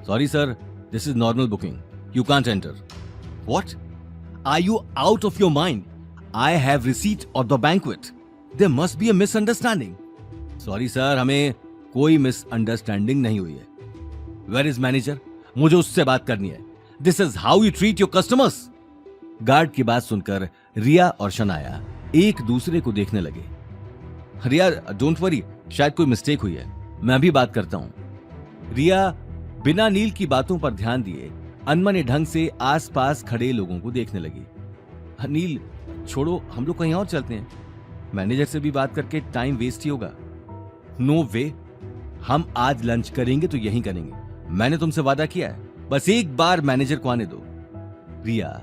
Sorry sir, this is normal booking. You can't enter. What? Are you out of your mind? I have receipt of the banquet. There must be a misunderstanding. Sorry sir, हमें कोई misunderstanding नहीं हुई है. Where is manager? मुझे उससे बात करनी है. This is how you treat your customers. Guard की बात सुनकर रिया और शनाया एक दूसरे को देखने लगे. रिया, डोंट वरी, शायद कोई मिस्टेक हुई है, मैं भी बात करता हूं. रिया बिना नील की बातों पर ध्यान दिए अनमने ढंग से आसपास खड़े लोगों को देखने लगी. नील, छोड़ो, हम लोग कहीं और चलते हैं. मैनेजर से भी बात करके टाइम वेस्ट ही होगा. नो वे, हम आज लंच करेंगे तो यहीं करेंगे. मैंने तुमसे वादा किया है, बस एक बार मैनेजर को आने दो. रिया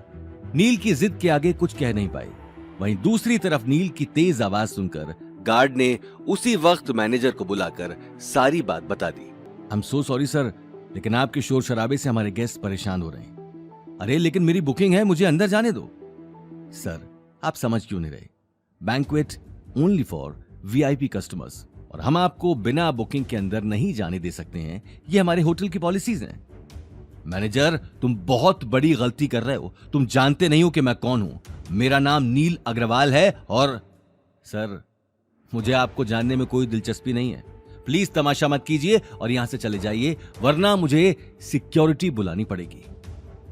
नील की जिद के आगे कुछ कह नहीं पाई. वहीं दूसरी तरफ नील की तेज आवाज सुनकर गार्ड ने उसी वक्त मैनेजर को बुलाकर सारी बात बता दी. I am so sorry sir, लेकिन आपके शोर शराबे से हमारे गेस्ट परेशान हो रहे हैं. अरे लेकिन मेरी बुकिंग है, मुझे अंदर जाने दो. सर, आप समझ क्यों नहीं रहे? Banquet only for VIP customers, और हम आपको बिना बुकिंग के अंदर नहीं जाने दे सकते हैं. ये हमारे होटल की पॉलिसीज हैं. मैनेजर, तुम बहुत बड़ी गलती कर रहे हो. तुम जानते नहीं हो कि मैं कौन हूं. मेरा नाम नील अग्रवाल है और सर, मुझे आपको जानने में कोई दिलचस्पी नहीं है. प्लीज तमाशा मत कीजिए और यहां से चले जाइए, वरना मुझे सिक्योरिटी बुलानी पड़ेगी.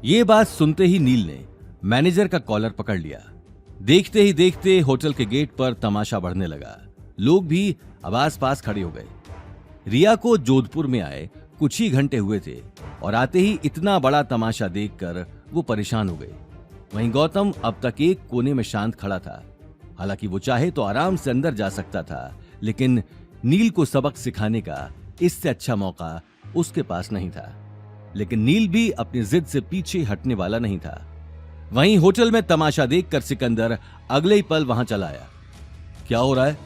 यह बात सुनते ही नील ने मैनेजर का कॉलर पकड़ लिया. देखते ही देखते होटल के गेट पर तमाशा बढ़ने लगा. लोग भी अब आसपास खड़े हो गए. रिया को जोधपुर में आए कुछ ही घंटे हुए थे और आते ही इतना बड़ा तमाशा देखकर वो परेशान हो गए. वहीं गौतम अब तक एक कोने में शांत खड़ा था. हालांकि वो चाहे तो आराम से अंदर जा सकता था, लेकिन नील को सबक सिखाने का इससे अच्छा मौका उसके पास नहीं था. लेकिन नील भी अपनी जिद से पीछे हटने वाला नहीं था. वहीं होटल में तमाशा देखकर सिकंदर अगले ही पल वहां चला आया. क्या हो रहा है?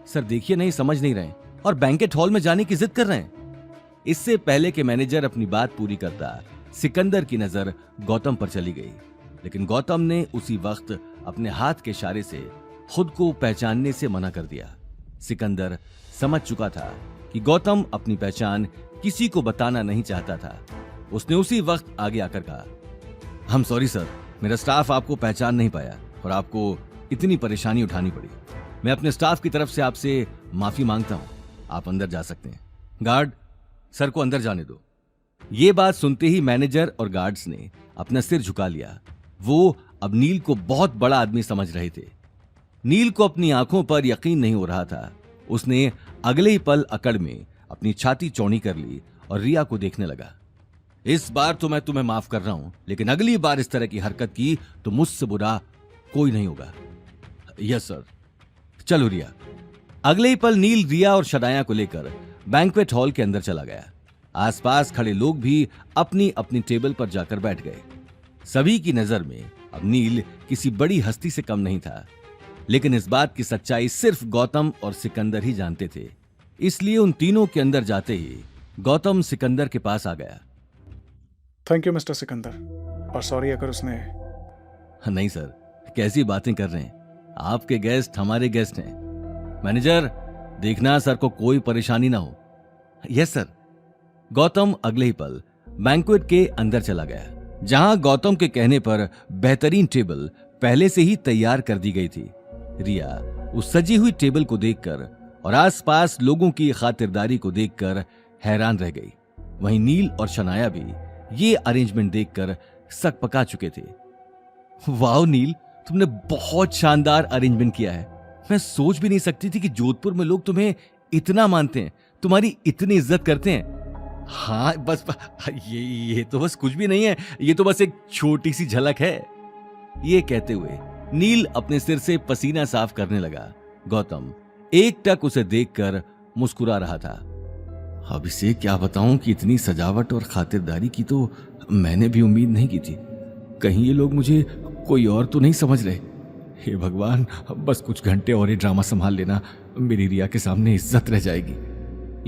सर देखिए, नहीं समझ नहीं रहे और बैंकेट हॉल में जाने की जिद कर रहे हैं. इससे पहले कि मैनेजर अपनी बात पूरी करता, सिकंदर की नजर गौतम पर चली गई. लेकिन गौतम ने उसी वक्त अपने हाथ के इशारे से खुद को पहचानने से मना कर दिया. सिकंदर समझ चुका था कि गौतम अपनी पहचान किसी को बताना नहीं चाहता था. उसने उसी वक्त आगे आकर कहा, हम सॉरी सर, मेरा स्टाफ आपको पहचान नहीं पाया और आपको इतनी परेशानी उठानी पड़ी. मैं अपने स्टाफ की तरफ से आपसे माफी मांगता हूं. आप अंदर जा सकते हैं. गार्ड, सर को अंदर जाने दो. ये बात सुनते ही मैनेजर और गार्ड्स ने अपना सिर झुका लिया. वो अब नील को बहुत बड़ा आदमी समझ रहे थे. नील को अपनी आंखों पर यकीन नहीं हो रहा था. उसने अगले ही पल अकड़ में अपनी छाती चौड़ी कर ली और रिया को देखने लगा. इस बार तो मैं तुम्हें माफ कर रहा हूं, लेकिन अगली बार इस तरह की हरकत की तो मुझसे बुरा कोई नहीं होगा. Yes sir. चलो रिया. अगले ही पल नील रिया और शनाया को लेकर बैंक्वेट हॉल के अंदर चला गया. आसपास खड़े लोग भी अपनी अपनी टेबल पर जाकर बैठ गए. सभी की नजर में अब नील किसी बड़ी हस्ती से कम नहीं था. लेकिन इस बात की सच्चाई सिर्फ गौतम और सिकंदर ही जानते थे. इसलिए उन तीनों के अंदर जाते ही गौतम सिकंदर के पास आ गया. थैंक यू मिस्टर सिकंदर, और सॉरी अगर उसने... नहीं सर, कैसी बातें कर रहे हैं. आपके गेस्ट हमारे गेस्ट हैं. मैनेजर, देखना सर को कोई परेशानी ना हो. Yes sir. गौतम अगले ही पल बैंक्वेट के अंदर चला गया, जहां गौतम के कहने पर बेहतरीन टेबल पहले से ही तैयार कर दी गई थी. रिया उस सजी हुई टेबल को देखकर और आसपास लोगों की खातिरदारी को देखकर हैरान रह गई. वहीं नील और शनाया भी ये अरेंजमेंट देखकर सक पका चुके थे. वाह नील, तुमने बहुत शानदार अरेंजमेंट किया है. मैं सोच भी नहीं सकती थी कि जोधपुर में लोग तुम्हें इतना मानते हैं, तुम्हारी इतनी इज्जत करते हैं. हाँ बस ये तो बस कुछ भी नहीं है, ये तो बस एक छोटी सी झलक है. ये कहते हुए नील अपने सिर से पसीना साफ करने लगा. गौतम एकटक उसे देखकर मुस्कुरा रहा था. अब इसे क्या बताऊं कि इतनी सजावट और खातिरदारी की तो मैंने भी उम्मीद नहीं की थी. कहीं ये लोग मुझे कोई और तो नहीं समझ रहे. हे भगवान, बस कुछ घंटे और ये ड्रामा संभाल लेना, मेरी रिया के सामने इज्जत रह जाएगी.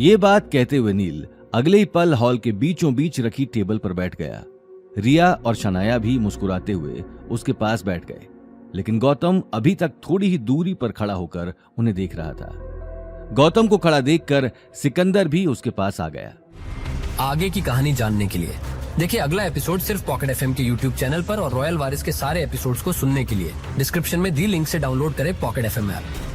ये बात कहते हुए नील अगले ही पल हॉल के बीचों बीच रखी टेबल पर बैठ गया. रिया और शनाया भी मुस्कुराते हुए उसके पास बैठ गए. लेकिन गौतम अभी तक थोड़ी ही दूरी पर खड़ा होकर उन्हें देख रहा था. गौतम को खड़ा देखकर सिकंदर भी उसके पास आ गया. आगे की कहानी जानने के लिए देखिए अगला एपिसोड सिर्फ पॉकेट एफएम के यूट्यूब चैनल पर और रॉयल वारिस के सारे एपिसोड्स को सुनने के लिए डिस्क्रिप्शन में दी लिंक से डाउनलोड करें पॉकेट एफएम ऐप।